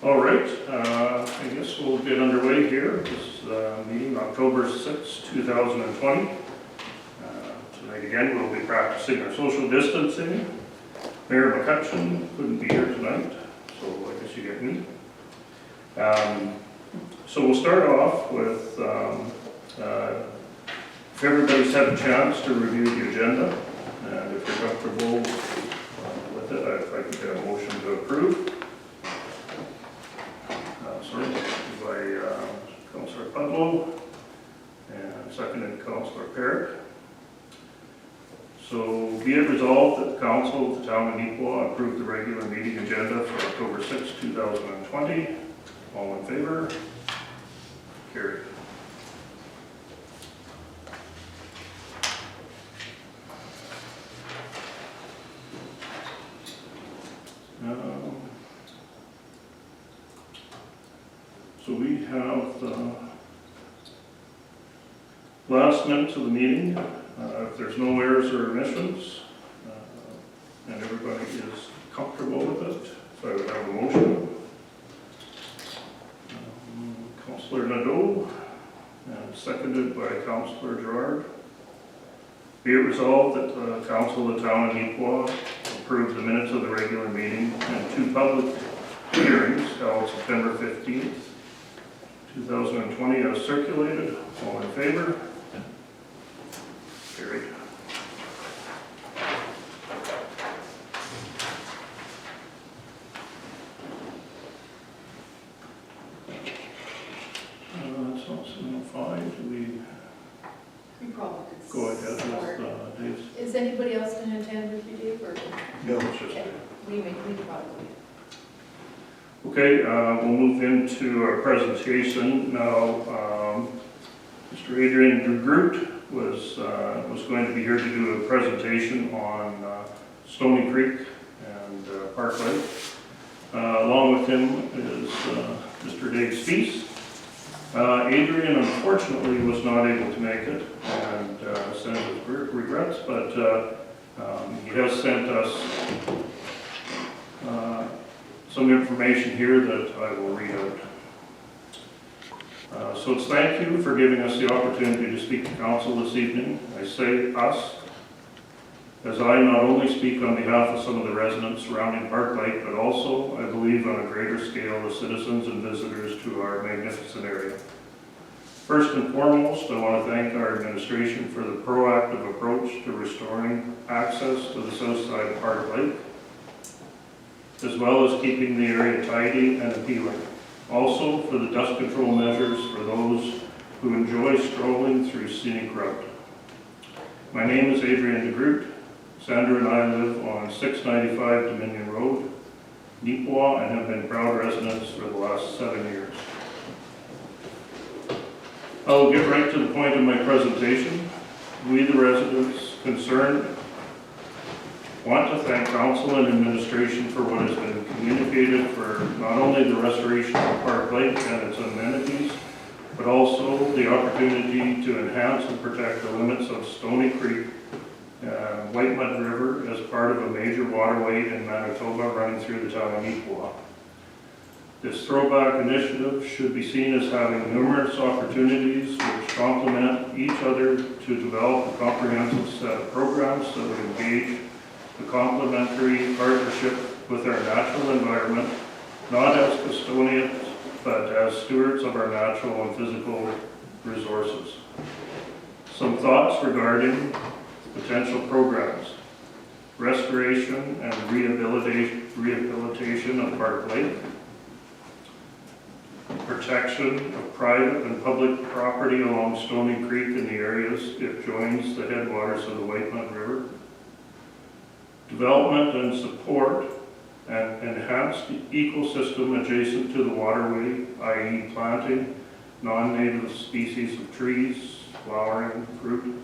All right, I guess we'll get underway here. This meeting, October 6, 2020. Tonight again, we'll be practicing our social distancing. Mayor McCutcheon couldn't be here tonight, so I guess you get me. So we'll start off with, if everybody's had a chance to review the agenda, and if you're comfortable with it, I'd like to get a motion to approve. By Councillor Pudlow and seconded Councillor Parrott. So be it resolved that the Council of the Town of Neepawa approve the regular meeting agenda for October 6, 2020. All in favor? Carried. So we have the last minutes of the meeting. If there's no errors or omissions, and everybody is comfortable with it, so I would have a motion. Councillor Nadeau, and seconded by Councillor Gerard. Be it resolved that the Council of the Town of Neepawa approve the minutes of the regular meeting and 2 public hearings held September 15th. 2020 as circulated. All in favor? Carried. That's also 5. Do we probably could go ahead with Dave's? Is anybody else going to attend with you, Dave? Or? No, it's just okay. We probably. Okay, we'll move into our presentation now. Mr. Adrian DeGroot was going to be here to do a presentation on Stony Creek and Park Lake. Along with him is Mr. Dave Spees. Adrian unfortunately was not able to make it and sends his regrets, but he has sent us some information here that I will read out. So it's thank you for giving us the opportunity to speak to Council this evening. I say us, as I not only speak on behalf of some of the residents surrounding Park Lake, but also, I believe, on a greater scale, the citizens and visitors to our magnificent area. First and foremost, I want to thank our administration for the proactive approach to restoring access to the south side of Park Lake, as well as keeping the area tidy and appealing. Also for the dust control measures for those who enjoy strolling through scenic route. My name is Adrian DeGroot. Sandra and I live on 695 Dominion Road, Neepawa, and have been proud residents for the last 7 years. I will get right to the point of my presentation. We, the residents concerned, want to thank Council and Administration for what has been communicated for not only the restoration of Park Lake and its amenities, but also the opportunity to enhance and protect the limits of Stony Creek, White Mud River as part of a major waterway in Manitoba running through the town of Neepawa. This throwback initiative should be seen as having numerous opportunities which complement each other to develop a comprehensive set of programs that would engage the complementary partnership with our natural environment, not as custodians, but as stewards of our natural and physical resources. Some thoughts regarding potential programs: restoration and rehabilitation of Park Lake, protection of private and public property along Stony Creek in the areas it joins the headwaters of the White Mud River, development and support and enhance the ecosystem adjacent to the waterway, i.e. planting non-native species of trees, flowering, fruit.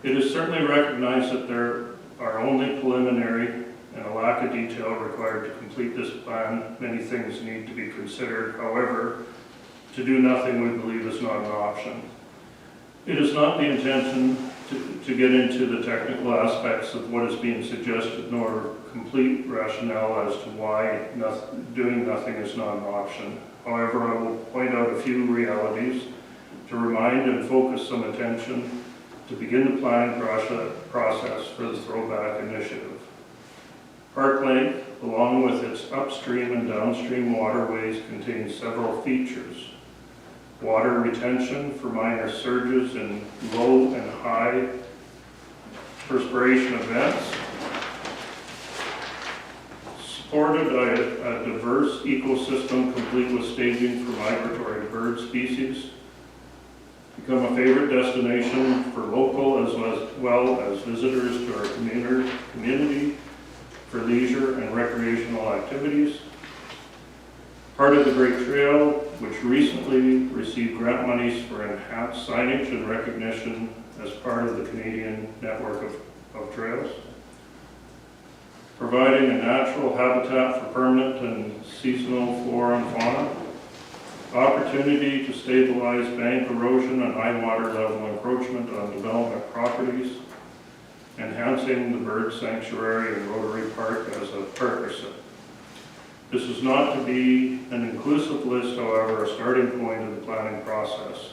It is certainly recognized that there are only preliminary and a lack of detail required to complete this plan. Many things need to be considered. However, to do nothing, we believe, is not an option. It is not the intention to get into the technical aspects of what is being suggested, nor complete rationale as to why doing nothing is not an option. However, I will point out a few realities to remind and focus some attention to begin the planning process for the Throwback Initiative. Park Lake, along with its upstream and downstream waterways, contains several features. Water retention for minor surges in low and high perspiration events, supported by a diverse ecosystem complete with staging for migratory bird species, become a favorite destination for local as well as visitors to our community for leisure and recreational activities. Part of the Great Trail, which recently received grant monies for enhanced signage and recognition as part of the Canadian network of trails. Providing a natural habitat for permanent and seasonal flora and fauna. Opportunity to stabilize bank erosion and high water level encroachment on development properties. Enhancing the bird sanctuary and Rotary Park as a partnership. This is not to be an inclusive list, however, a starting point of the planning process.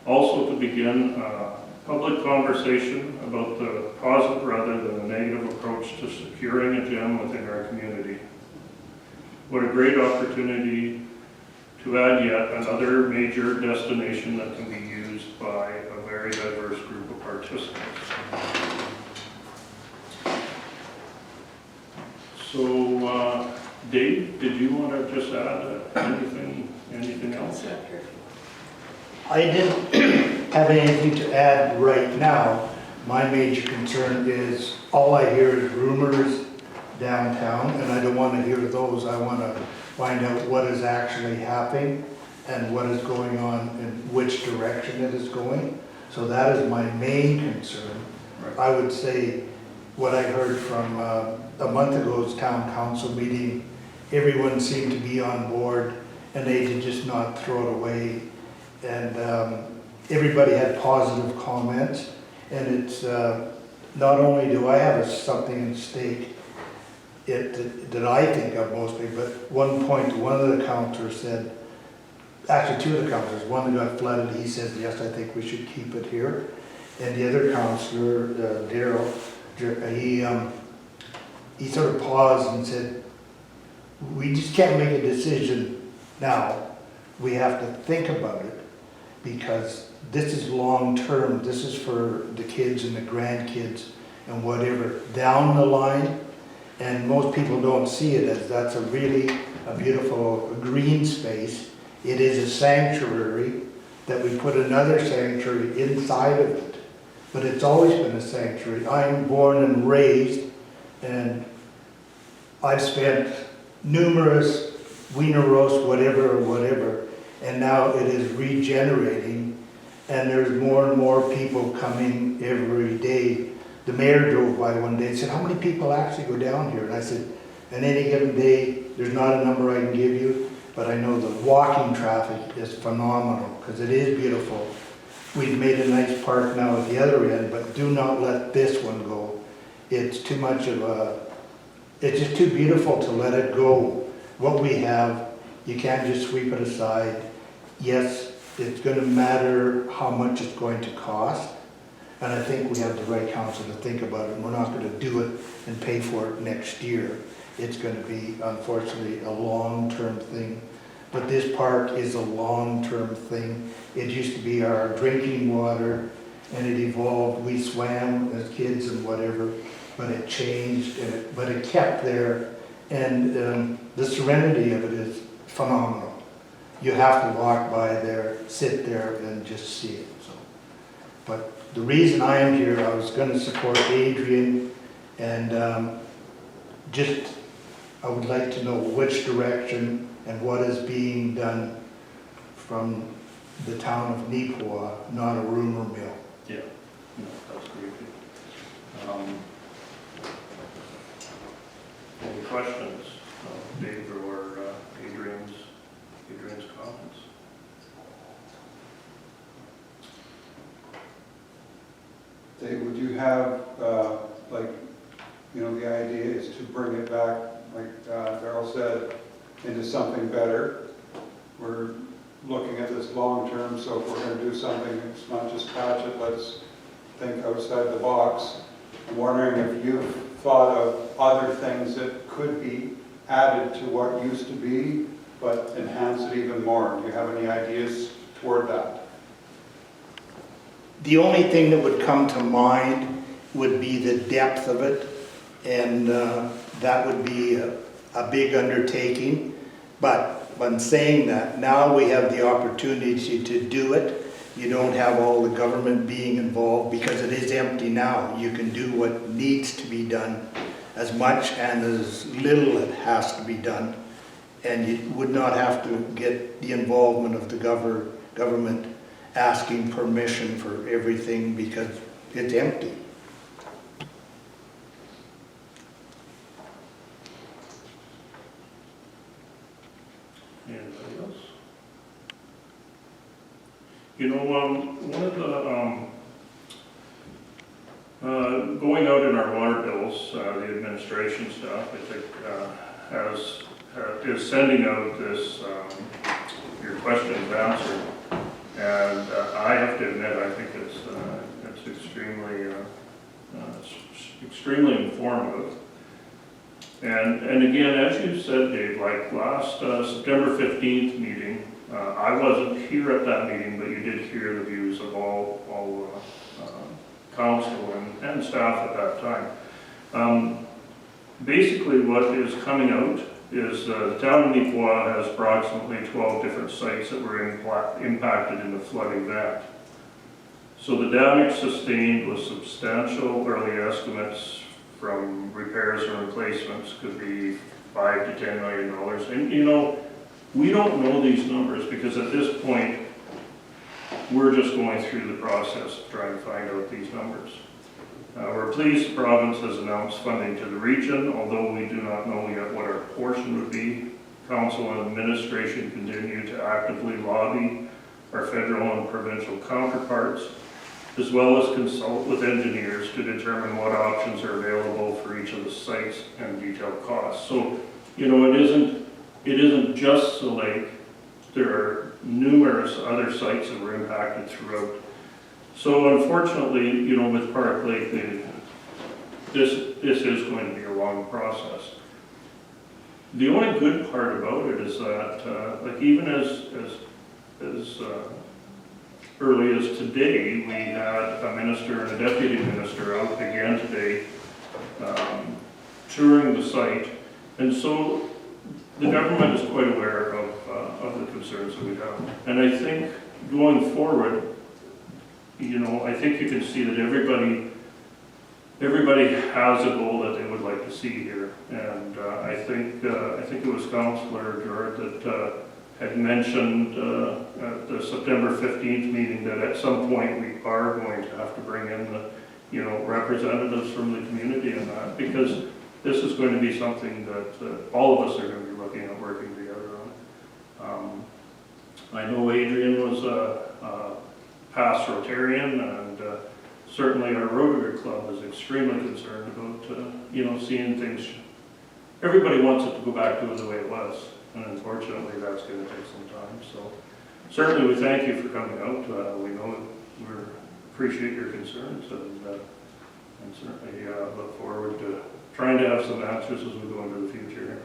Also to begin a public conversation about the positive rather than the negative approach to securing a gem within our community. What a great opportunity to add yet another major destination that can be used by a very diverse group of participants. So, Dave, did you want to just add anything else? I didn't have anything to add right now. My major concern is all I hear is rumors downtown, and I don't want to hear those. I want to find out what is actually happening and what is going on and which direction it is going. So that is my main concern. Right. I would say what I heard from a month ago's town council meeting, everyone seemed to be on board and they did just not throw it away. And everybody had positive comments. And it's not only do I have something at stake that I think of mostly, but one point, one of the councillors said, actually two of the councillors, one that got flooded, he said, yes, I think we should keep it here. And the other councillor, Daryl, he sort of paused and said, we just can't make a decision now. We have to think about it because this is long-term. This is for the kids and the grandkids and whatever down the line. And most people don't see it as that's a beautiful green space. It is a sanctuary that we put another sanctuary inside of it. But it's always been a sanctuary. I'm born and raised, and I've spent numerous wiener roasts, whatever, and now it is regenerating, and there's more and more people coming every day. The mayor drove by one day and said, how many people actually go down here? And I said, on any given day, there's not a number I can give you, but I know the walking traffic is phenomenal, because it is beautiful. We've made a nice park now at the other end, but do not let this one go. It's too much of it's just too beautiful to let it go. What we have, you can't just sweep it aside. Yes, it's going to matter how much it's going to cost, and I think we have the right council to think about it. We're not going to do it and pay for it next year. It's going to be, unfortunately, a long-term thing. But this park is a long-term thing. It used to be our drinking water, and it evolved. We swam as kids and whatever, but it changed, but it kept there. And the serenity of it is phenomenal. You have to walk by there, sit there, and just see it. So, but the reason I am here, I was going to support Adrian, and I would like to know which direction and what is being done from the town of Neepawa, not a rumor mill. Yeah, no, that's great. Any questions, Dave or Adrian's comments? would you have, like, you know, the idea is to bring it back, like Darrell said, into something better? We're looking at this long term, so if we're going to do something, it's not just patch it, let's think outside the box. I'm wondering if you've thought of other things that could be added to what used to be, but enhance it even more. Do you have any ideas toward that? The only thing that would come to mind would be the depth of it, and that would be a big undertaking. But when saying that, now we have the opportunity to do it. You don't have all the government being involved because it is empty now. You can do what needs to be done, as much and as little that has to be done. And you would not have to get the involvement of the government asking permission for everything because it's empty. Anybody else? You know, one of the, going out in our water bills, the administration staff, I think, is sending out this, your questions answered. And I have to admit, I think it's extremely informative. And again, as you said, Dave, like last September 15th meeting, I wasn't here at that meeting, but you did hear the views of all council and staff at that time. Basically, what is coming out is the town of Neepawa has approximately 12 different sites that were impacted in the flood event. So the damage sustained was substantial. Early estimates from repairs and replacements could be $5 to $10 million. And you know, we don't know these numbers because at this point, we're just going through the process of trying to find out these numbers. We're pleased the province has announced funding to the region, although we do not know yet what our portion would be. Council and administration continue to actively lobby our federal and provincial counterparts, as well as consult with engineers to determine what options are available for each of the sites and detailed costs. So, you know, it isn't just the lake. There are numerous other sites that were impacted throughout. So unfortunately, you know, with Park Lake, this is going to be a long process. The only good part about it is that, like even as early as today, we had a minister and a deputy minister out again today touring the site, and so the government is quite aware of the concerns that we have. And I think going forward, you know, I think you can see that everybody has a goal that they would like to see here. And I think it was Councillor Jordan that had mentioned at the September 15th meeting that at some point we are going to have to bring in the, you know, representatives from the community in that, because this is going to be something that all of us are going to be looking at working together on. I know Adrian was a past Rotarian, and certainly our Rotary Club is extremely concerned about, you know, seeing things. Everybody wants it to go back to the way it was, and unfortunately that's going to take some time. So certainly we thank you for coming out. We know we appreciate your concerns, and certainly look forward to trying to have some answers as we go into the future.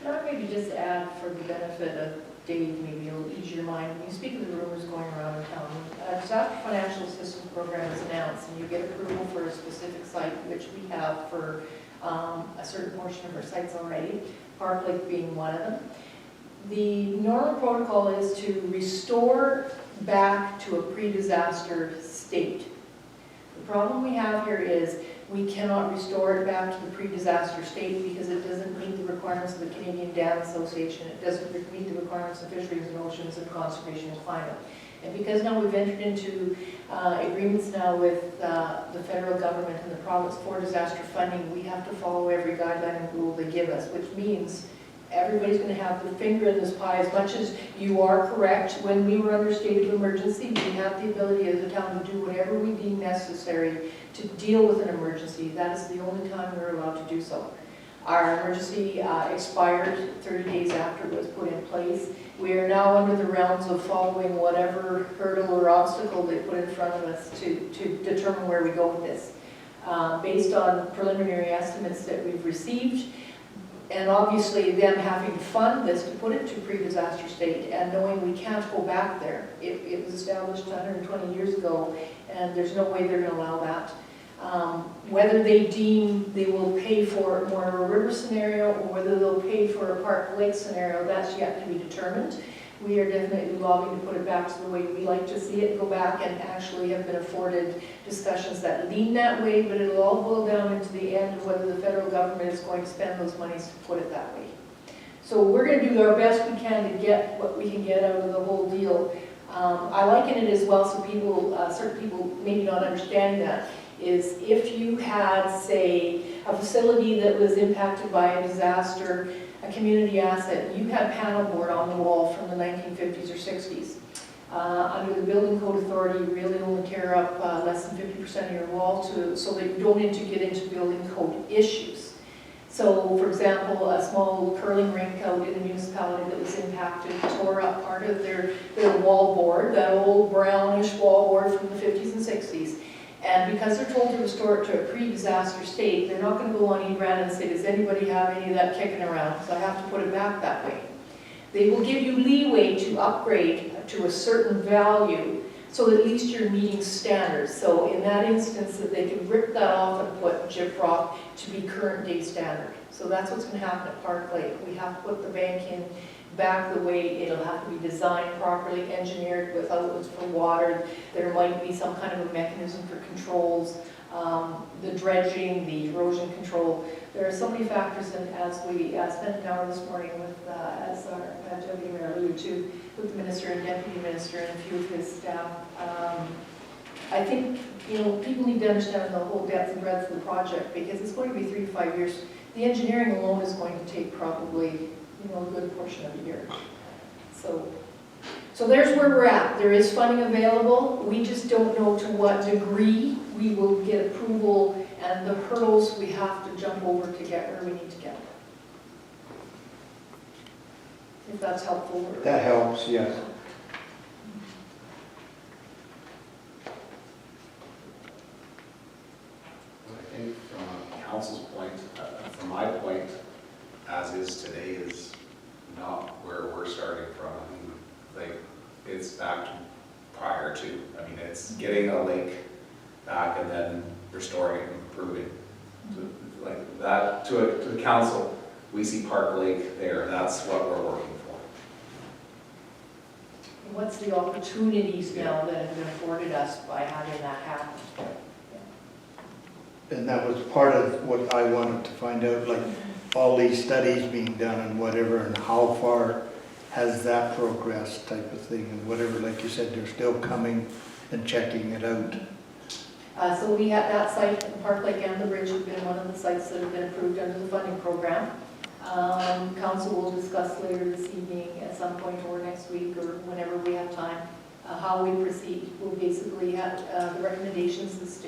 Can I maybe just add, for the benefit of Dave, maybe it'll ease your mind, when you speak of the rumors going around in town, disaster financial assistance program is announced and you get approval for a specific site, which we have for a certain portion of our sites already, Park Lake being one of them. The normal protocol is to restore back to a pre-disaster state. The problem we have here is we cannot restore it back to the pre-disaster state because it doesn't meet the requirements of the Canadian Dam Association. It doesn't meet the requirements of Fisheries and Oceans and Conservation and Climate. And because now we've entered into agreements now with the federal government and the province for disaster funding, we have to follow every guideline and rule they give us, which means everybody's gonna have their finger in this pie. As much as you are correct, when we were under state of emergency, we have the ability as a town to do whatever we deem necessary to deal with an emergency. That is the only time we're allowed to do so. Our emergency expired 30 days after it was put in place. We are now under the realms of following whatever hurdle or obstacle they put in front of us to determine where we go with this. Based on preliminary estimates that we've received, and obviously them having to fund this to put it to pre-disaster state, and knowing we can't go back there. It was established 120 years ago, and there's no way they're going to allow that. Whether they deem they will pay for more of a river scenario, or whether they'll pay for a park lake scenario, that's yet to be determined. We are definitely lobbying to put it back to the way we like to see it go back, and actually have been afforded discussions that lean that way, but it'll all boil down into the end of whether the federal government is going to spend those monies to put it that way. So we're going to do our best we can to get what we can get out of the whole deal. I liken it as well, so people, certain people maybe not understanding that, is if you had, say, a facility that was impacted by a disaster, a community asset, you had panel board on the wall from the 1950s or 60s. Under the building code authority, you really only tear up less than 50% of your wall so that you don't get into building code issues. So, for example, a small curling rink out in the municipality that was impacted tore up part of their wall board, that old brownish wall board from the 50s and 60s. And because they're told to restore it to a pre-disaster state, they're not going to go on e-brand and say, does anybody have any of that kicking around? Because I have to put it back that way. They will give you leeway to upgrade to a certain value so that at least you're meeting standards. So in that instance, that they can rip that off and put gyprock to be current day standard. So that's what's going to happen at Park Lake. We have to put the bank in back the way it'll have to be designed properly, engineered with outlets for water. There might be some kind of a mechanism for controls, the dredging, the erosion control. There are so many factors, and as we spent an hour this morning with, as our deputy mayor alluded to, with the minister and deputy minister and a few of his staff, I think, you know, people need to understand the whole depth and breadth of the project, because it's going to be 3 to 5 years. The engineering alone is going to take probably, you know, a good portion of a year. So there's where we're at. There is funding available. We just don't know to what degree we will get approval and the hurdles we have to jump over to get where we need to get. If that's helpful. That helps, yes. I think from council's point, from my point, as is today, is not where we're starting from. I mean, like, it's back to prior to. I mean, it's getting a lake back and then restoring it and improving. So, like that, to the council, we see Park Lake there. That's what we're working for. What's the opportunities now that have been afforded us by having that happen? And that was part of what I wanted to find out, like all these studies being done and whatever, and how far has that progressed type of thing, and whatever, like you said, they're still coming and checking it out. So we have that site, Park Lake and the bridge have been one of the sites that have been approved under the funding program. Council will discuss later this evening at some point or next week or whenever we have time how we proceed. We'll basically have the recommendations is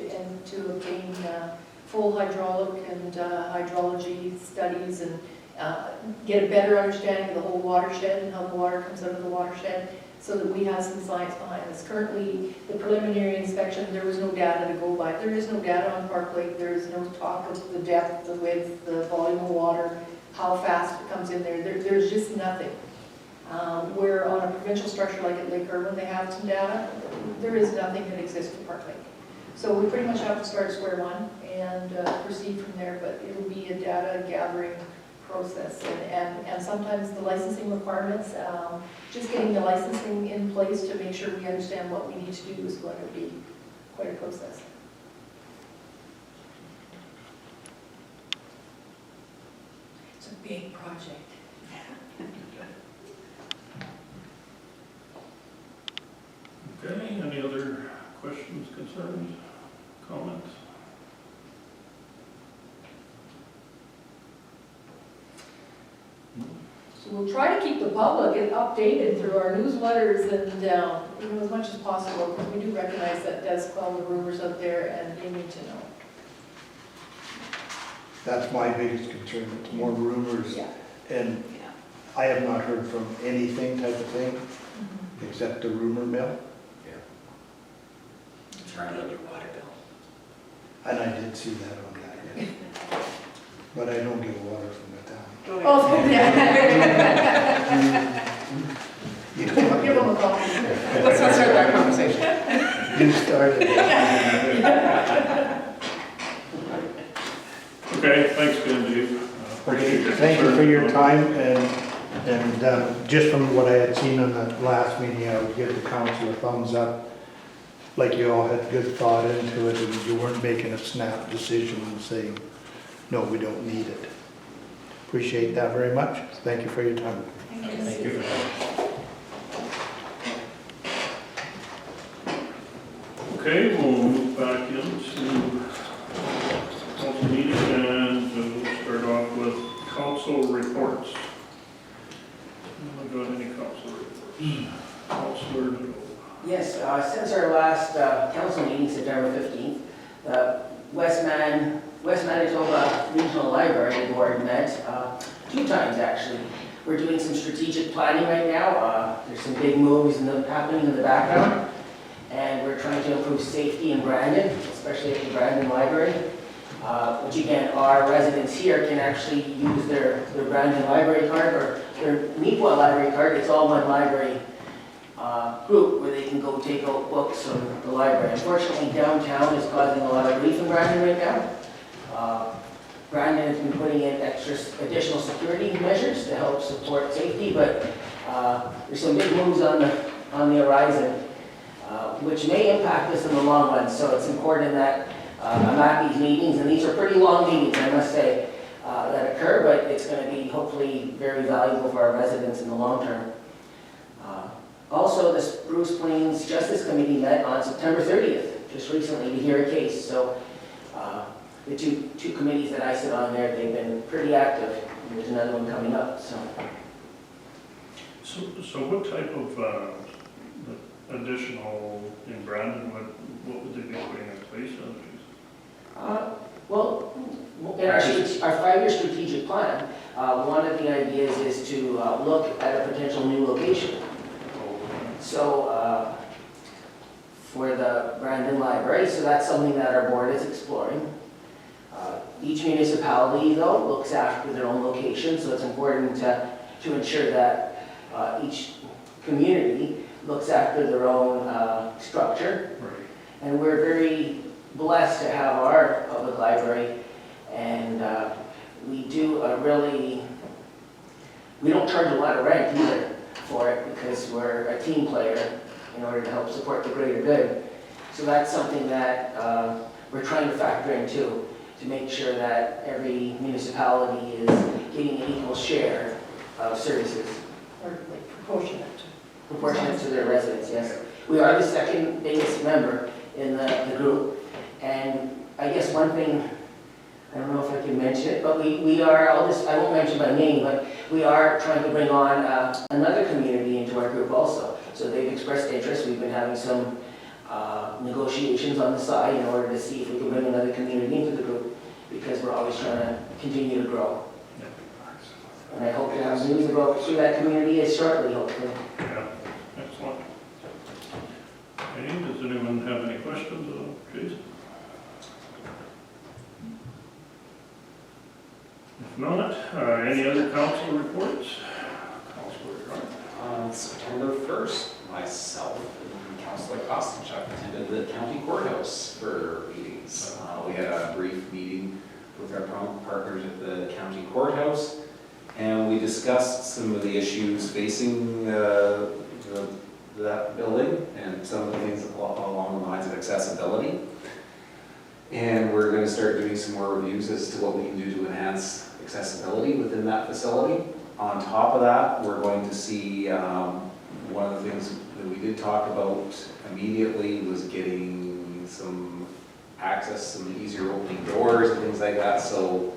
to obtain full hydraulic and hydrology studies and get a better understanding of the whole watershed and how the water comes out of the watershed, so that we have some science behind this. Currently, the preliminary inspection, there was no data to go by. There is no data on Park Lake. There is no talk of the depth, the width, the volume of water, how fast it comes in there. There's just nothing. Where on a provincial structure like at Lake Irwin, they have some data. There is nothing that exists at Park Lake. So we pretty much have to start at square one and proceed from there, but it'll be a data gathering process. And sometimes the licensing requirements, just getting the licensing in place to make sure we understand what we need to do is going to be quite a process. It's a big project. Okay, any other questions, concerns, comments? we'll try to keep the public updated through our newsletters and, as much as possible, because we do recognize that does quell the rumors out there, and they need to know. That's my biggest concern, it's more rumors. Yeah. And I have not heard from anything type of thing, except the rumor mill. Trying to your water bill. And I did see that on that, yes. But I don't get water from the town. Oh, yeah. You Give them a call. Let's not start that conversation. You started it. Okay, thanks again, Dave. Appreciate your Thank you for concern. your time, and just from what I had seen on the last meeting, I would give the council a thumbs up. Like you all had good thought into it, and you weren't making a snap decision and saying, no, we don't need it. Appreciate that very much. Thank you for your time. Thank you. Okay, we'll move back into council meeting and we'll start off with council reports. Anyone got any council reports? Councilor Nadeau. Yes, since our last council meeting, September 15th, the West Manitoba Regional Library Board met 2 times actually. We're doing some strategic planning right now. There's some big moves happening in the background, and we're trying to improve safety in Brandon, especially at the Brandon Library, which again, our residents here can actually use their Brandon library card or their Neepawa library card. It's all one library group where they can go take out books from the library. Unfortunately, downtown is causing a lot of grief in Brandon right now. Brandon has been putting in additional security measures to help support safety, but there's some big moves on the horizon, which may impact us in the long run. So it's important that I'm at these meetings, and these are pretty long meetings, I must say, that occur, but it's going to be hopefully very valuable for our residents in the long term. Also, the Spruce Plains Justice Committee met on September 30th, just recently, to hear a case. So the two committees that I sit on there, they've been pretty active. And there's another one coming up. So what type of additional in Brandon, what would they be putting in place of these? Well, in our 5-year strategic plan, one of the ideas is to look at a potential new location. So for the Brandon Library, so that's something that our board is exploring. Each municipality, though, looks after their own location, so it's important to ensure that each community looks after their own structure. Right. And we're very blessed to have our public library, and we do we don't charge a lot of rent either for it, because we're a team player in order to help support the greater good. So that's something that we're trying to factor in too, to make sure that every municipality is getting an equal share of services. Or like proportionate. Proportionate to their residents, yes. We are the second biggest member in the group, and I guess one thing, I don't know if I can mention it, but we are, I won't mention by name, but we are trying to bring on another community into our group also. So they've expressed interest. We've been having some negotiations on the side in order to see if we can bring another community into the group, because we're always trying to continue to grow. And I hope to have news about who that community is shortly, hopefully. Yeah, excellent. Okay, does anyone have any questions of Jason? If not, any other council reports? Councilor Grant. On September 1st, myself and Councilor Kostenchuk attended the county courthouse for meetings. We had a brief meeting with our partners at the county courthouse, and we discussed some of the issues facing that building and some of the things along the lines of accessibility. And we're going to start doing some more reviews as to what we can do to enhance accessibility within that facility. On top of that, we're going to see, one of the things that we did talk about immediately was getting some access, some easier opening doors and things like that. So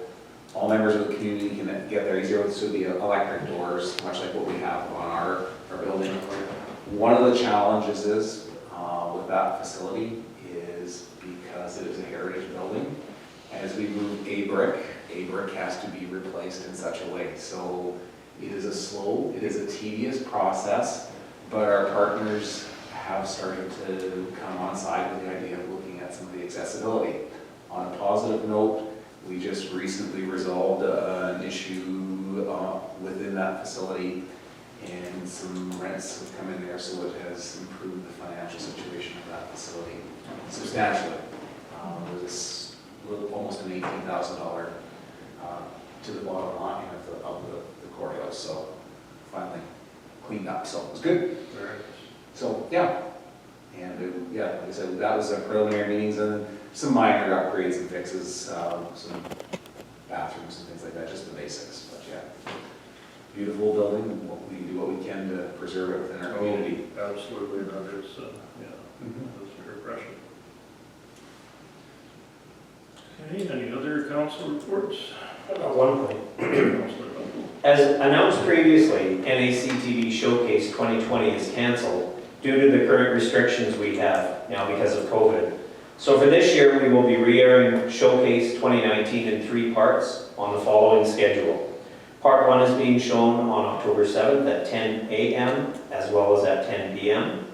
all members of the community can get there easier. So the electric doors, much like what we have on our building. One of the challenges is with that facility is because it is a heritage building. As we move a brick has to be replaced in such a way. So it is a slow, it is a tedious process, but our partners have started to come on side with the idea of looking at some of the accessibility. On a positive note, we just recently resolved an issue within that facility, and some rents have come in there, so it has improved the financial situation of that facility substantially. It was almost an $18,000 to the bottom line of the courthouse, so finally cleaned up, so it was good. So, yeah. And yeah, like I said, that was our preliminary meetings, and some minor upgrades and fixes, some bathrooms and things like that, just the basics, but yeah. Beautiful building, and we do what we can to preserve it within our community. Oh, absolutely, that is, yeah, that's very precious. Okay, any other council reports? One point. Councilor Butler. As announced previously, NACTV Showcase 2020 is canceled due to the current restrictions we have now because of COVID. So for this year, we will be re-airing Showcase 2019 in 3 parts on the following schedule. Part 1 is being shown on October 7th at 10 a.m. as well as at 10 p.m.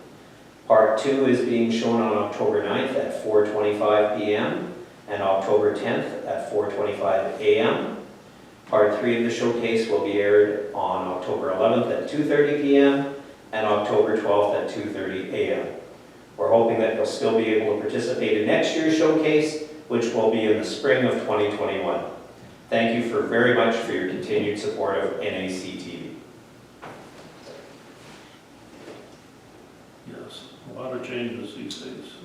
Part 2 is being shown on October 9th at 4:25 p.m. and October 10th at 4:25 a.m. Part 3 of the showcase will be aired on October 11th at 2:30 p.m. and October 12th at 2:30 a.m. We're hoping that you'll still be able to participate in next year's showcase, which will be in the spring of 2021. Thank you very much for your continued support of NACTV. Yes, a lot of changes these days,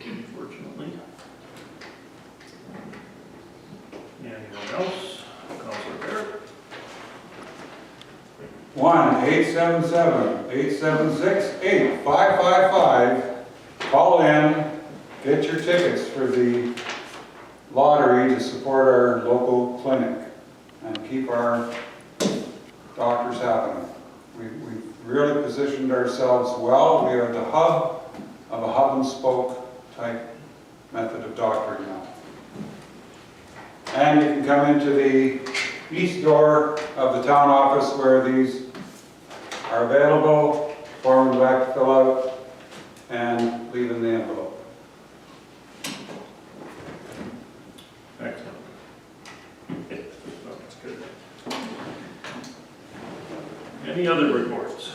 unfortunately. Anyone else? Councilor Barrett? 1-877-876-8555. Call in, get your tickets for the lottery to support our local clinic and keep our doctors happy. We've really positioned ourselves well. We are the hub of a hub and spoke type method of doctoring now. And you can come into the east door of the town office where these are available, form them back to fill out, and leave in the envelope. Excellent. That's good. Any other reports?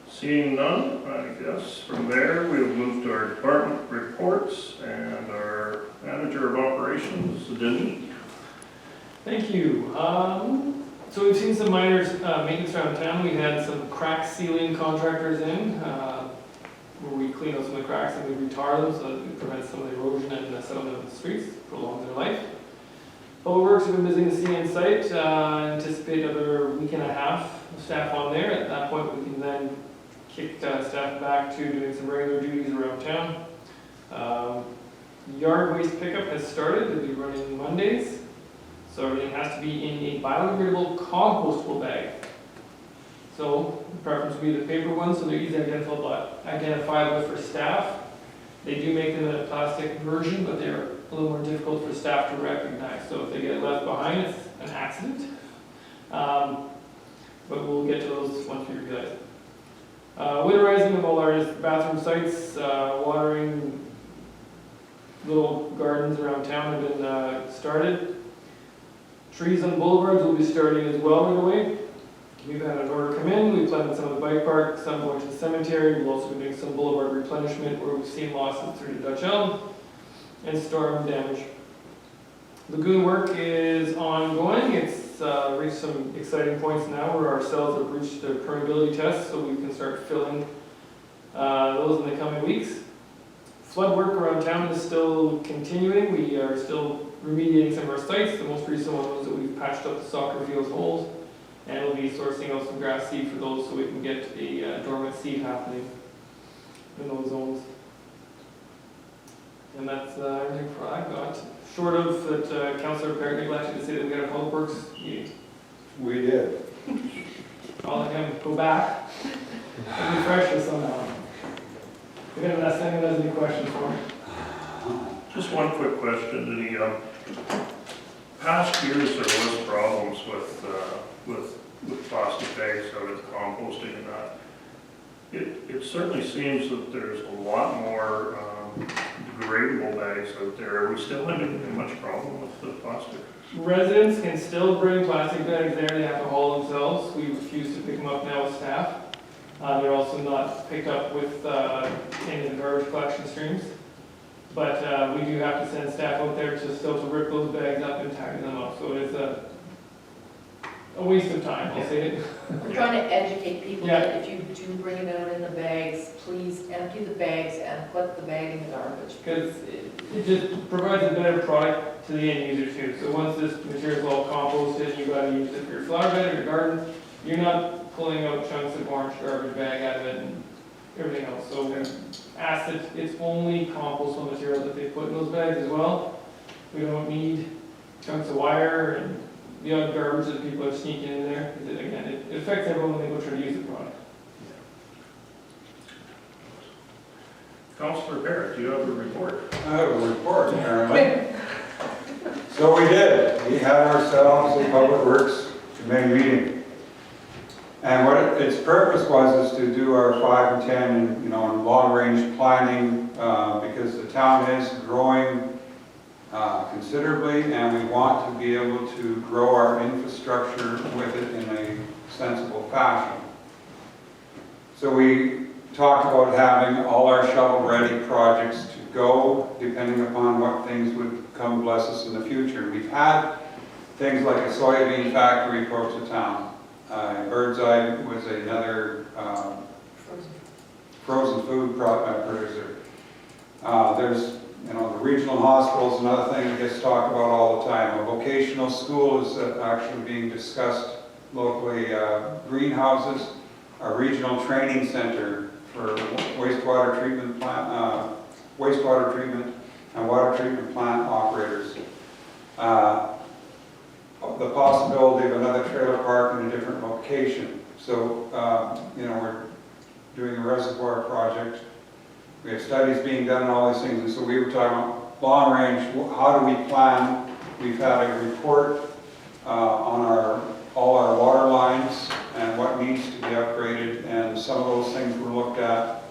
Seeing none, I guess from there we'll move to our department reports and our manager of operations, Denis. Thank you. So we've seen some minor maintenance around town. We had some crack sealing contractors in where we clean out some of the cracks and we retar them so that we prevent some of the erosion and settlement of the streets, prolong their life. Public Works have been visiting the CN site. Anticipate another week and a half of staff on there. At that point, we can then kick staff back to doing some regular duties around town. Yard waste pickup has started. They'll be running Mondays. So everything has to be in a biodegradable compostable bag. So the preference would be the paper ones, so they're easily identifiable for staff. They do make them in a plastic version, but they're a little more difficult for staff to recognize. So if they get left behind, it's an accident. But we'll get to those once we realize it. Winterizing of all our bathroom sites, watering little gardens around town have been started. Trees on boulevards will be starting as well right away. We've had an order come in, we've planted some of the bike park, some going to the cemetery. We'll also be doing some boulevard replenishment where we've seen losses through the Dutch elm and storm damage. Lagoon work is ongoing. It's reached some exciting points now where our cells have reached their permeability tests, so we can start filling those in the coming weeks. Flood work around town is still continuing. We are still remediating some of our sites. The most recent one was that we've patched up the soccer fields holes, and we'll be sourcing out some grass seed for those so we can get a dormant seed happening in those zones. And that's everything for I got. Short of that, Councillor Perry neglected to say that we got a public works meeting. We did. I'll let him go back and refresh us somehow. If anyone has any questions for me. Just one quick question, the past years there was problems with plastic bags out of the composting and that. It certainly seems that there's a lot more degradable bags out there. Are we still having much problem with the plastic? Residents can still bring plastic bags there, they have to haul themselves. We refuse to pick them up now with staff. They're also not picked up with in the garbage collection streams. But we do have to send staff out there to rip those bags up and tag them up. So it is a waste of time, I'll say it. We're trying to educate people Yeah. that if you do bring it out in the bags, please empty the bags and put the bag in the garbage. Because it just provides a better product to the end user too. So once this material is all composted, you gotta use it for your flower bed or your garden, you're not pulling out chunks of orange garbage bag out of it and everything else. So ask that it's only compostable material that they put in those bags as well. We don't need chunks of wire and the other garbage that people are sneaking in there. Because again, it affects everyone when they go try to use the product. Councillor Barrett, do you have a report? I have a report, apparently. So we did. We had ourselves a Public Works Committee meeting. And what its purpose was is to do our 5 and 10, and long-range planning, because the town is growing considerably, and we want to be able to grow our infrastructure with it in a sensible fashion. So we talked about having all our shovel-ready projects to go, depending upon what things would come bless us in the future. We've had things like a soybean factory close to town. Birdseye was another frozen food producer. There's the regional hospital is another thing that gets talked about all the time. A vocational school is actually being discussed locally. Greenhouses, a regional training center for wastewater treatment plant, wastewater treatment and water treatment plant operators. The possibility of another trailer park in a different location. So, we're doing a reservoir project. We have studies being done on all these things, and so we were talking about long range, how do we plan? We've had a report on all our water lines and what needs to be upgraded, and some of those things were looked at.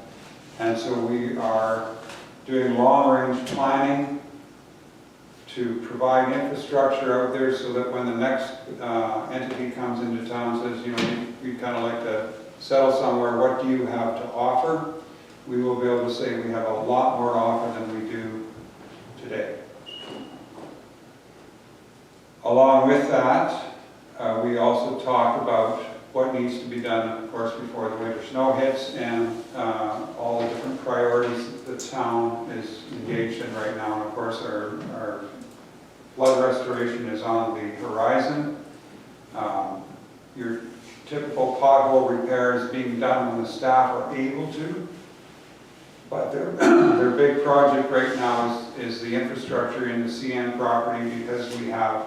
And so we are doing long range planning to provide infrastructure out there so that when the next entity comes into town and says, we'd kind of like to settle somewhere, what do you have to offer? We will be able to say we have a lot more to offer than we do today. Along with that, we also talk about what needs to be done, of course, before the winter snow hits, and all the different priorities that the town is engaged in right now. And of course, our flood restoration is on the horizon. Your typical pothole repair is being done when the staff are able to. But their big project right now is the infrastructure in the CN property, because we have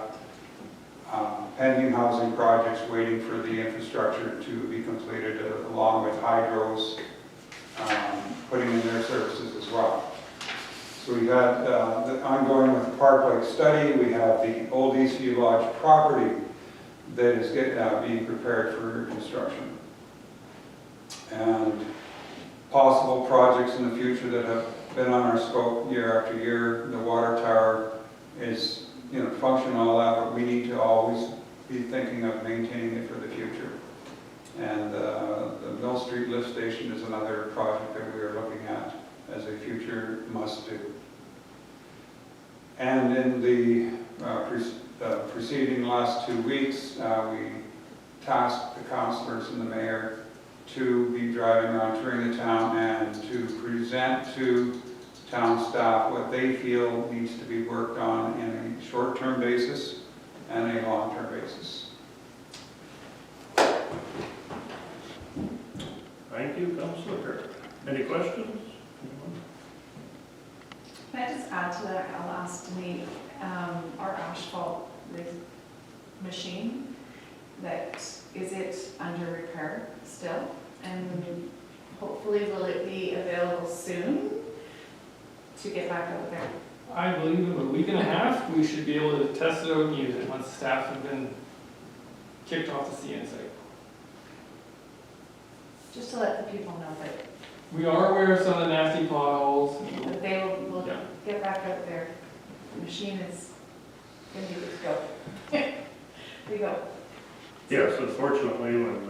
pending housing projects waiting for the infrastructure to be completed, along with hydros putting in their services as well. So we've had the ongoing with the Park Lake study. We have the old Eastview Lodge property that is being prepared for construction. And possible projects in the future that have been on our scope year after year. The water tower is, functional and all that, but we need to always be thinking of maintaining it for the future. And the Mill Street lift station is another project that we are looking at as a future must-do. And in the preceding last 2 weeks, we tasked the councillors and the mayor to be driving around touring the town and to present to town staff what they feel needs to be worked on in a short-term basis and a long-term basis. Thank you, Councillor Barrett. Any questions? Can I just add to that, I'll ask Denise, our asphalt machine, that, is it under repair still? And hopefully will it be available soon to get back out there? I believe in a week and a half, we should be able to test it out and use it once staff have been kicked off the CN site. Just to let the people know that We are aware of some of the nasty potholes. But they will Yeah. get back out there. The machine is going to go. Here we go. Yes, unfortunately, when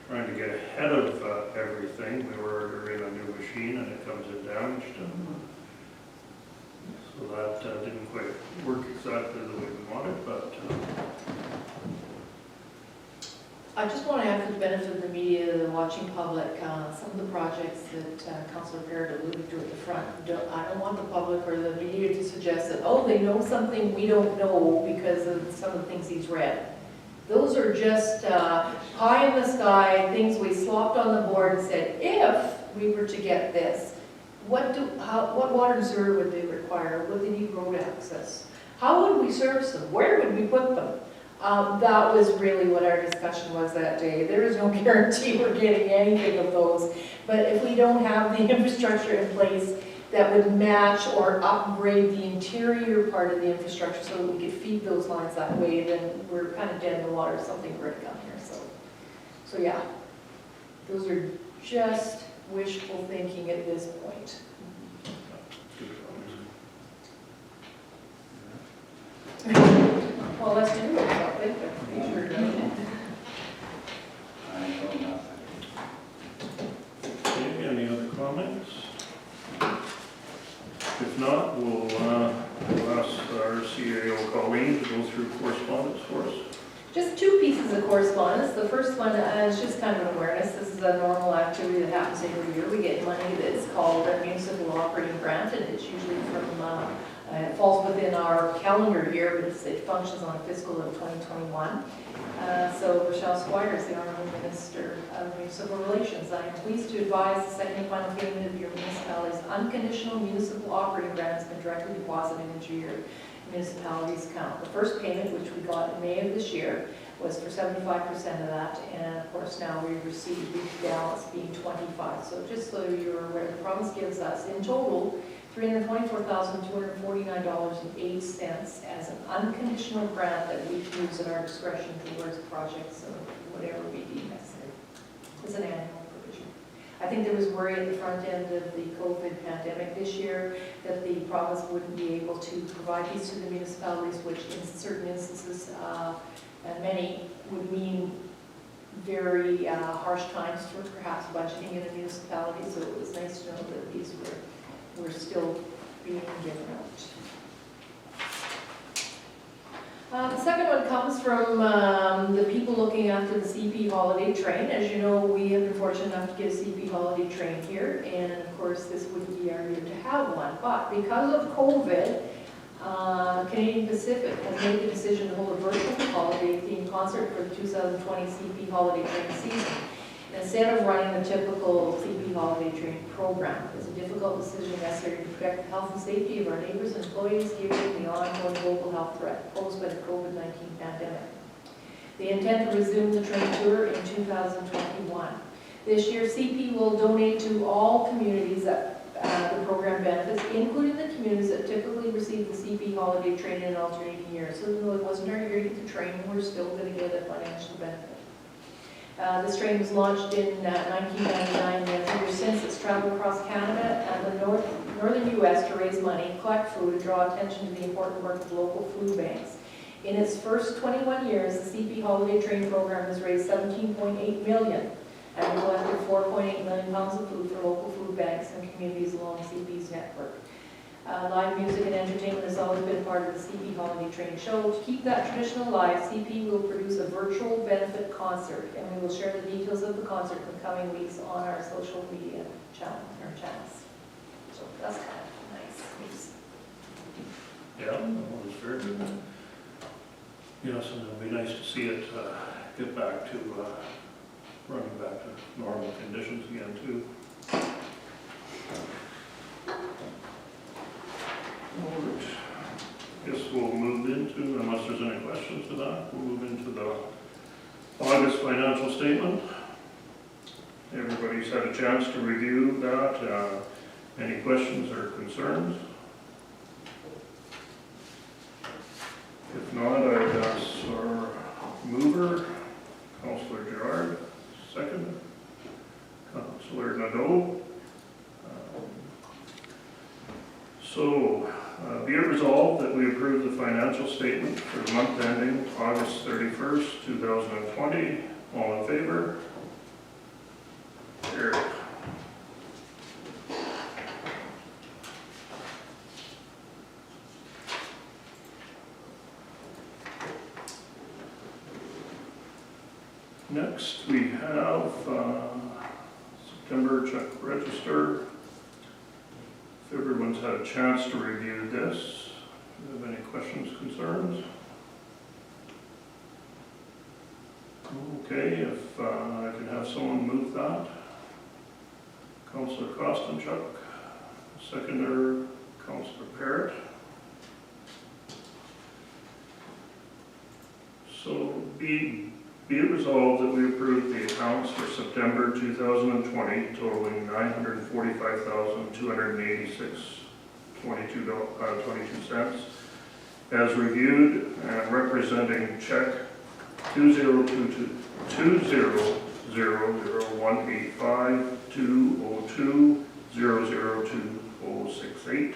trying to get ahead of everything, we were ordering a new machine and it comes in damaged. So that didn't quite work exactly the way we wanted, but I just want to add for the benefit of the media, the watching public, some of the projects that Councillor Baird alluded to at the front. I don't want the public or the media to suggest that, oh, they know something we don't know because of some of the things he's read. Those are just pie in the sky, things we slopped on the board and said, if we were to get this, what water and sewer would they require? Would they need road access? How would we service them? Where would we put them? That was really what our discussion was that day. There is no guarantee we're getting anything of those. But if we don't have the infrastructure in place that would match or upgrade the interior part of the infrastructure so that we could feed those lines that way, then we're kind of dead in the water if something were to come here. So yeah, those are just wishful thinking at this point. Well, let's do it, I think. okay, any other comments? If not, we'll ask our CAO Colleen to go through correspondence for us. Just two pieces of correspondence. The first one is just kind of an awareness. This is a normal activity that happens every year. We get money that's called a municipal operating grant, and it's usually from, it falls within our calendar year, but it functions on fiscal of 2021. So Rochelle Squires, the Honorable Minister of Municipal Relations, I am pleased to advise the second and final payment of your municipality's unconditional municipal operating grant has been directly deposited into your municipality's account. The first payment, which we got in May of this year, was for 75% of that, and of course now we received the balance being 25. So just so you're aware, the province gives us in total $324,249.08 as an unconditional grant that we can use at our discretion towards projects of whatever we deem necessary. It's an annual provision. I think there was worry at the front end of the COVID pandemic this year that the province wouldn't be able to provide these to the municipalities, which in certain instances, and many, would mean very harsh times for perhaps budgeting in a municipality. So it was nice to know that these were still being given out. The second one comes from the people looking after the CP holiday train. As you know, we have been fortunate enough to get a CP holiday train here, and of course this would be our year to have one. But because of COVID, Canadian Pacific has made the decision to hold a virtual holiday-themed concert for the 2020 CP holiday train season, instead of running the typical CP holiday train program. It's a difficult decision necessary to protect the health and safety of our neighbors and employees given the ongoing global health threat posed by the COVID-19 pandemic. They intend to resume the train tour in 2021. This year, CP will donate to all communities that the program benefits, including the communities that typically receive the CP holiday train in alternating years. So even though it wasn't our year to get the train, we're still going to get a financial benefit. This train was launched in 1999, and ever since it's traveled across Canada and the northern U.S. to raise money, collect food, and draw attention to the important work of local food banks. In its first 21 years, the CP Holiday Train program has raised $17.8 million and collected 4.8 million pounds of food for local food banks and communities along CP's network. Live music and entertainment has always been part of the CP Holiday Train show. To keep that tradition alive, CP will produce a virtual benefit concert, and we will share the details of the concert in the coming weeks on our social media channels. So that's kind of nice news. Yeah, that was very good. Yes, and it'll be nice to see it get back to running back to normal conditions again too. Guess we'll move into, unless there's any questions to that, we'll move into the August financial statement. Everybody's had a chance to review that. Any questions or concerns? If not, I'd ask our mover, Councillor Gerard, second, Councillor Nadeau. Be it resolved that we approve the financial statement for the month ending August 31st, 2020. All in favor? Carried. Next, we have September check register. If everyone's had a chance to review this, do you have any questions, concerns? Okay, if I can have someone move that. Councillor Kostenchuk, seconder, Councillor Parrott. So be it resolved that we approve the accounts for September 2020 totaling $945,286.22 as reviewed and representing check 202018520202068,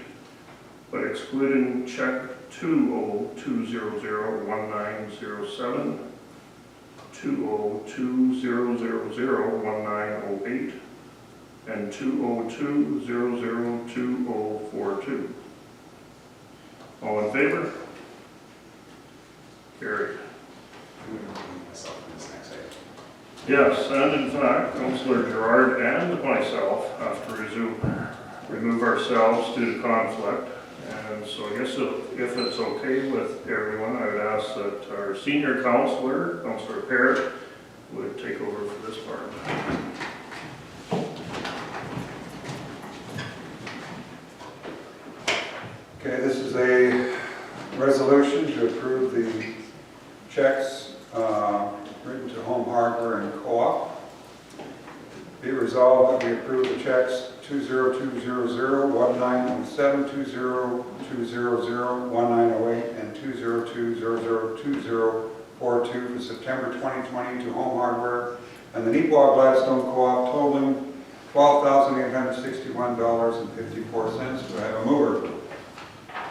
but excluding check 202001907, 202001908, and 202002042. All in favor? Carried. Myself in this next item. Yes, and in fact, Councillor Gerard and myself have to remove ourselves due to conflict. And so I guess if it's okay with everyone, I would ask that our senior councillor, Councillor Parrott, would take over for this part. Okay, this is a resolution to approve the checks written to Home Hardware and Co-op. Be it resolved that we approve the checks 202001907, 202001908, and 202002042 for September 2020 to Home Hardware and the Neepawa Gladstone Co-op totaling $12,861.54. Do I have a mover?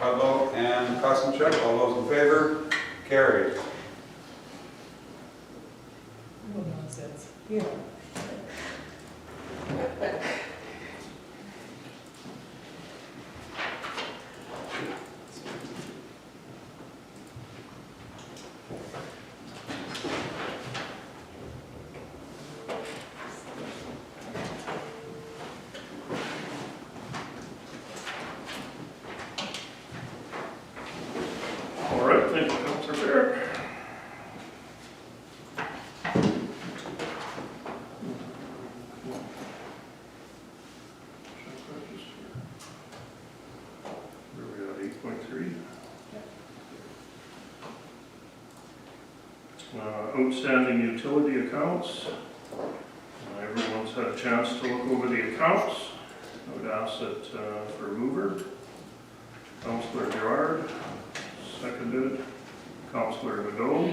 Ludlow and Kostenchuk, all those in favor? Carried. No nonsense. Yeah. All right, thank you, Councillor Parrott. Where are we at, 8.3? Outstanding utility accounts. Everyone's had a chance to look over the accounts. I would ask that for a mover, Councillor Gerard, seconded, Councillor Nadeau.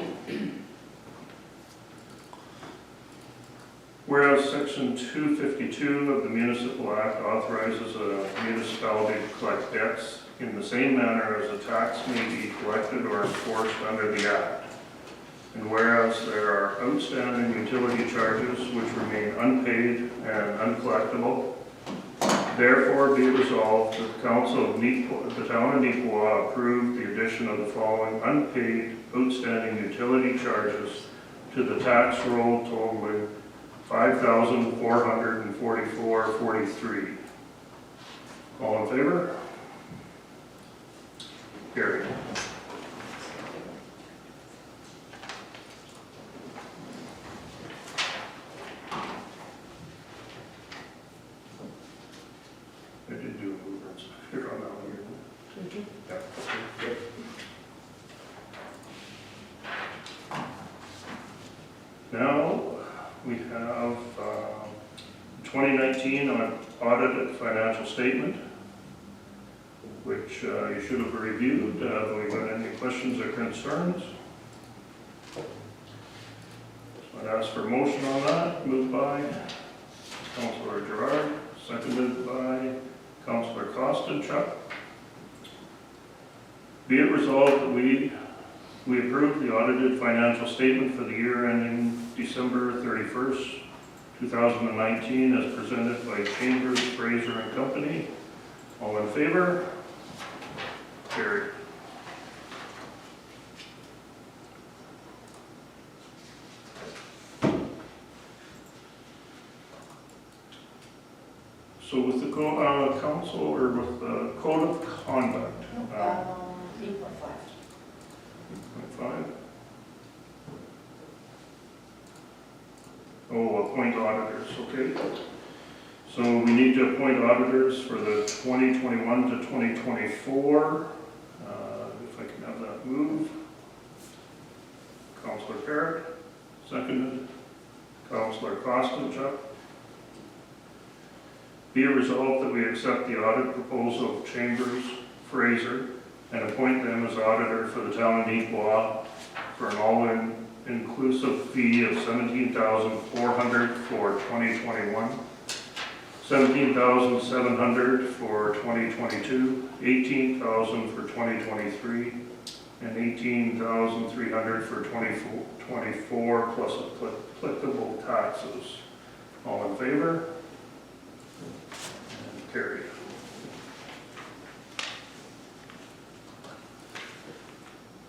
Whereas Section 252 of the Municipal Act authorizes a municipality to collect debts in the same manner as a tax may be collected or enforced under the Act. And whereas there are outstanding utility charges which remain unpaid and uncollectible, therefore be resolved that the Council of the Town of Neepawa approve the addition of the following unpaid outstanding utility charges to the tax roll totaling $5,444.43. All in favor? Carried. I did do a mover here on that one. Did you? Yeah. 2019 audited financial statement, which you should have reviewed. Have we got any questions or concerns? So I'd ask for a motion on that. Moved by Councillor Gerard, seconded by Councillor Costichuk. Be it resolved that we approve the audited financial statement for the year ending December 31st, 2019 as presented by Chambers, Fraser and Company. All in favor? Carried. So with the council or with the code of conduct? 8.5. 5. Oh, appoint auditors, okay. So we need to appoint auditors for the 2021 to 2024. If I can have that move. Councillor Parrott, seconded. Councillor Costichuk. Be it resolved that we accept the audit proposal of Chambers, Fraser, and appoint them as auditor for the town of Neepawa for an all-inclusive fee of $17,400 for 2021, $17,700 for 2022, $18,000 for 2023, and $18,300 for 2024 plus applicable taxes. All in favor? And carried.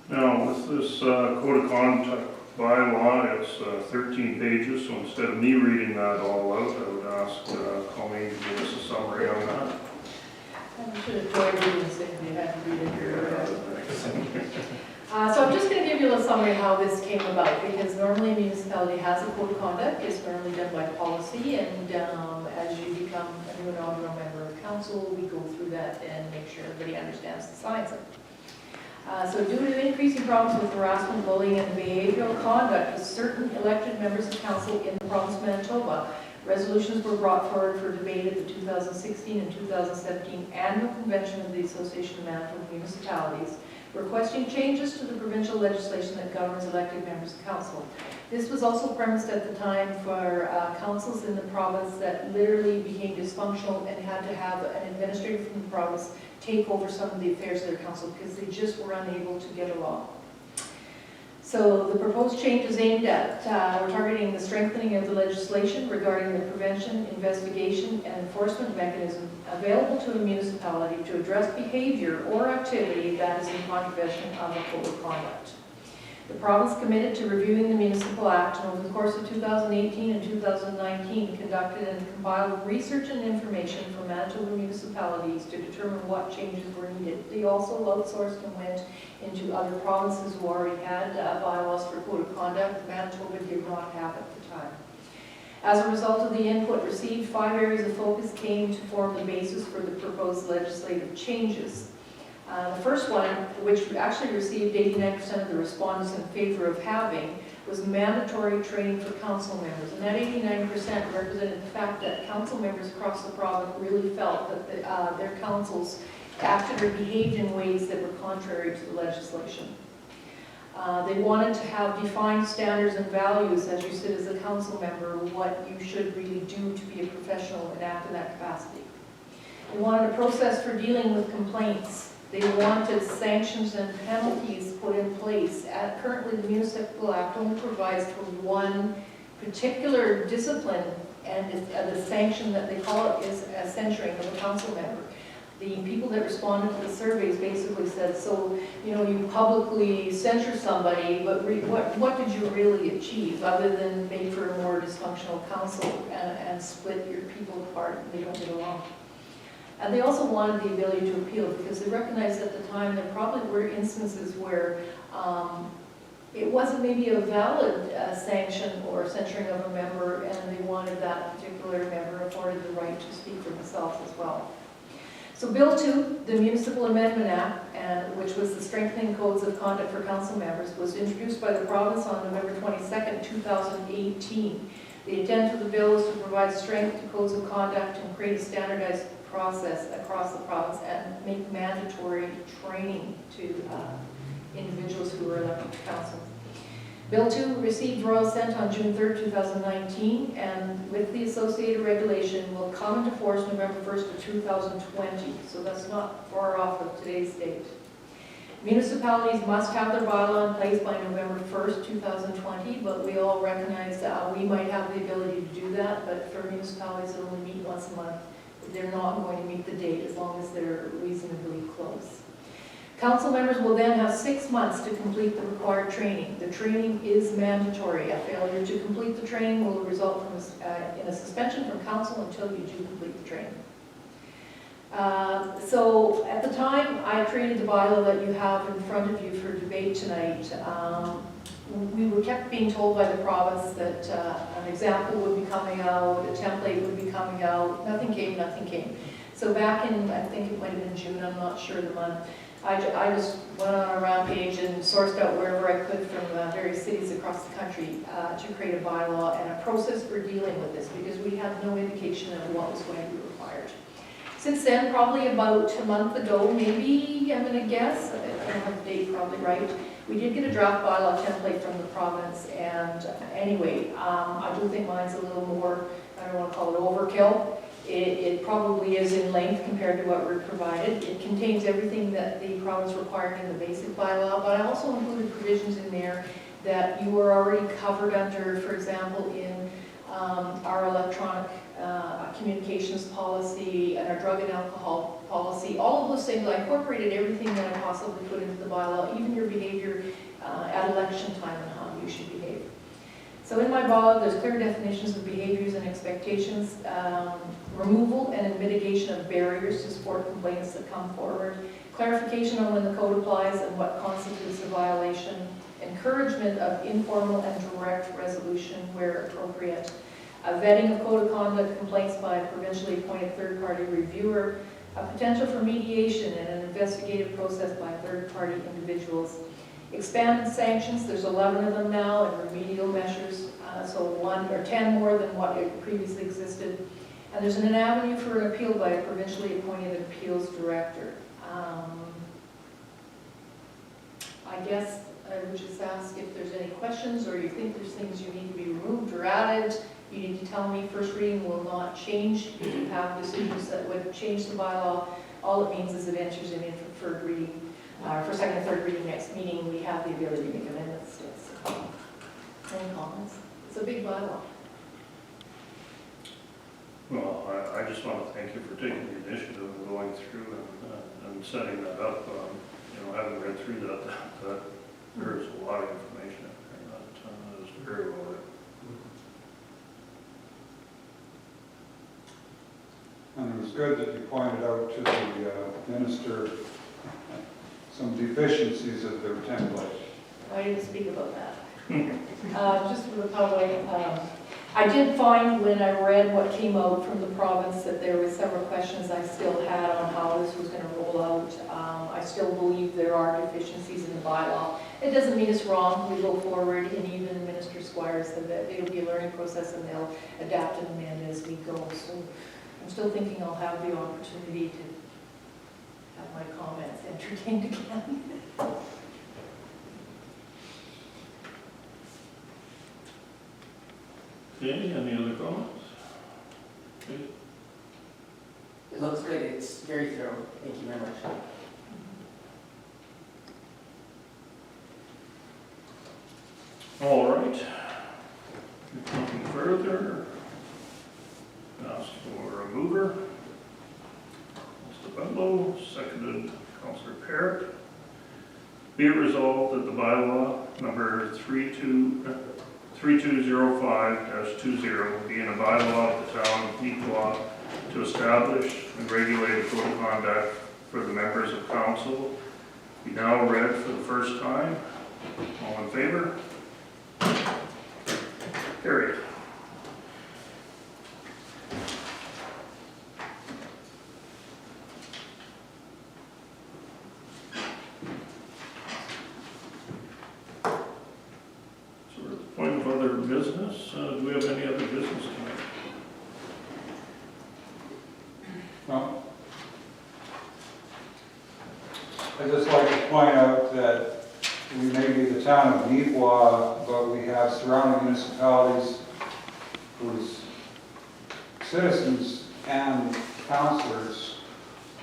Now, with this code of conduct bylaw, it's 13 pages, so instead of me reading that all out, I would ask Colleen to give us a summary on that. I should have joined you and said we had to read it here. So I'm just going to give you a little summary of how this came about, because normally a municipality has a code of conduct. It's normally done by policy, and as you become a new inaugural member of council, we go through that and make sure everybody understands the science of it. So due to increasing problems with harassment, bullying, and behavioral conduct with certain elected members of council in the province of Manitoba, resolutions were brought forward for debate at the 2016 and 2017 annual convention of the Association of Manitoba Municipalities, requesting changes to the provincial legislation that governs elected members of council. This was also premised at the time for councils in the province that literally became dysfunctional and had to have an administrator from the province take over some of the affairs of their council because they just were unable to get along. So the proposed change is aimed at, we're targeting the strengthening of the legislation regarding the prevention, investigation, and enforcement mechanism available to a municipality to address behavior or activity that is in contravention of a code of conduct. The province committed to reviewing the Municipal Act, and over the course of 2018 and 2019 conducted and compiled research and information from Manitoba municipalities to determine what changes were needed. They also outsourced and went into other provinces who already had bylaws for code of conduct. Manitoba did not have at the time. As a result of the input received, 5 areas of focus came to form the basis for the proposed legislative changes. The first one, which actually received 89% of the respondents in favor of having, was mandatory training for council members. And that 89% represented the fact that council members across the province really felt that their councils acted or behaved in ways that were contrary to the legislation. They wanted to have defined standards and values as you sit as a council member, what you should really do to be a professional and act in that capacity. They wanted a process for dealing with complaints. They wanted sanctions and penalties put in place. Currently, the Municipal Act only provides for one particular discipline, and the sanction that they call it is a censuring of a council member. The people that responded to the surveys basically said, so, you know, you publicly censure somebody, but what did you really achieve other than make for a more dysfunctional council and split your people apart and they don't get along? And they also wanted the ability to appeal because they recognized at the time there probably were instances where it wasn't maybe a valid sanction or censuring of a member, and they wanted that particular member afforded the right to speak for themselves as well. So Bill 2, the Municipal Amendment Act, which was the Strengthening Codes of Conduct for Council Members, was introduced by the province on November 22nd, 2018. The intent of the bill is to provide strength to codes of conduct and create a standardized process across the province and make mandatory training to individuals who are elected to council. Bill 2 received royal assent on June 3rd, 2019, and with the associated regulation will come into force November 1st of 2020, so that's not far off of today's date. Municipalities must have their bylaw in place by November 1st, 2020, but we all recognize that we might have the ability to do that, but for municipalities that only meet once a month, they're not going to meet the date as long as they're reasonably close. Council members will then have 6 months to complete the required training. The training is mandatory. A failure to complete the training will result in a suspension from council until you do complete the training. So at the time I created the bylaw that you have in front of you for debate tonight, we were kept being told by the province that an example would be coming out, a template would be coming out. Nothing came, nothing came. So back in, I think it might have been June, I'm not sure the month, I just went on a rampage and sourced out wherever I could from various cities across the country to create a bylaw and a process for dealing with this, because we had no indication of what was going to be required. Since then, probably about a month ago, maybe, I'm going to guess, I don't have the date probably right, we did get a draft bylaw template from the province, and anyway, I do think mine's a little more, I don't want to call it overkill. It probably is in length compared to what we're provided. It contains everything that the province required in the basic bylaw, but I also included provisions in there that you are already covered under, for example, in our electronic communications policy and our drug and alcohol policy. All of those things, I incorporated everything that I possibly put into the bylaw, even your behavior at election time and how you should behave. So in my bylaw, there's clear definitions of behaviors and expectations, removal and mitigation of barriers to support complaints that come forward, clarification on when the code applies and what constitutes a violation, encouragement of informal and direct resolution where appropriate, a vetting of code of conduct complaints by a provincially appointed third-party reviewer, a potential for mediation and an investigative process by third-party individuals, expanded sanctions, there's 11 of them now, and remedial measures, so 1 or 10 more than what previously existed. And there's an avenue for an appeal by a provincially appointed appeals director. I guess I would just ask if there's any questions or you think there's things you need to be removed or added. You need to tell me. First reading will not change. If you have decisions that would change the bylaw, all it means is it enters it in for third reading. For second and third reading next meeting, we have the ability to make amendments to it. So, any comments? It's a big bylaw. Well, I just want to thank you for taking the initiative and going through and setting that up. Having read through that there is a lot of information in there that is very well written. And it was good that you pointed out to the minister some deficiencies of their template. I didn't speak about that. Just for the public, I did find when I read what came out from the province that there were several questions I still had on how this was going to roll out. I still believe there are deficiencies in the bylaw. It doesn't mean it's wrong. We go forward, and even Minister Squires said that it'll be a learning process and they'll adapt and amend as we go. So I'm still thinking I'll have the opportunity to have my comments entertained again. Okay, any other comments? Okay. It looks good, it's very thorough. Thank you very much. All right. Nothing further. Ask for a mover. Mr. Bundlo, seconded Councillor Parrott. Be it resolved that the bylaw number 3205-20 be in a bylaw of the town of Neepawa to establish and regulate a code of conduct for the members of council. Be now read for the first time. All in favor? Carried. business. Do we have any other business tonight? No. I'd just like to point out that we may be the town of Neepawa, but we have surrounding municipalities whose citizens and councilors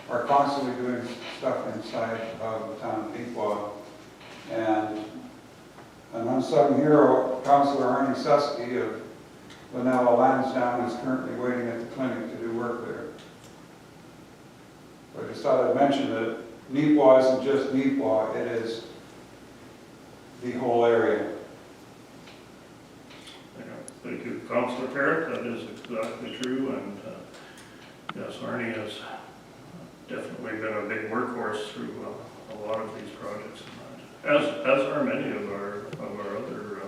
are constantly doing stuff inside of the town of Neepawa. And an unsung hero, Councilor Arnie Susky of Lanella Lansdowne, is currently waiting at the clinic to do work there. So I just thought I'd mention that Neepawa isn't just Neepawa, it is the whole area. Yeah, thank you, Councilor Parrott. That is exactly true. And yes, Arnie has definitely been a big workhorse through a lot of these projects. As are many of our other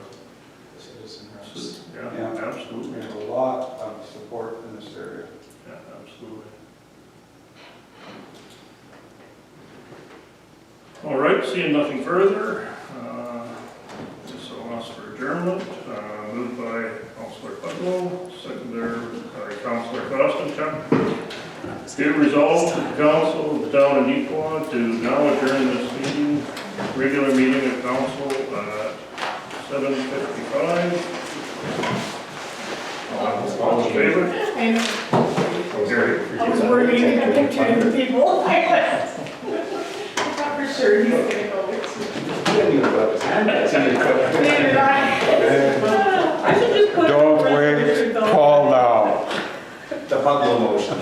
Citizen reps. yeah, absolutely. We have a lot of support in this area. Yeah, absolutely. All right, seeing nothing further, just I'll ask for adjournment. Moved by Councilor Pudlow, seconded by Councilor Costenchuk. Be it resolved, the council of the town of Neepawa to now adjourn this meeting, regular meeting of council at 7:55. All in favor? I was worried to get a picture of the people. I thought for sure he's gonna go with You didn't even put his hand up. me. Neither did I. I should just put. Don't wait, call now. The Pudlow motion.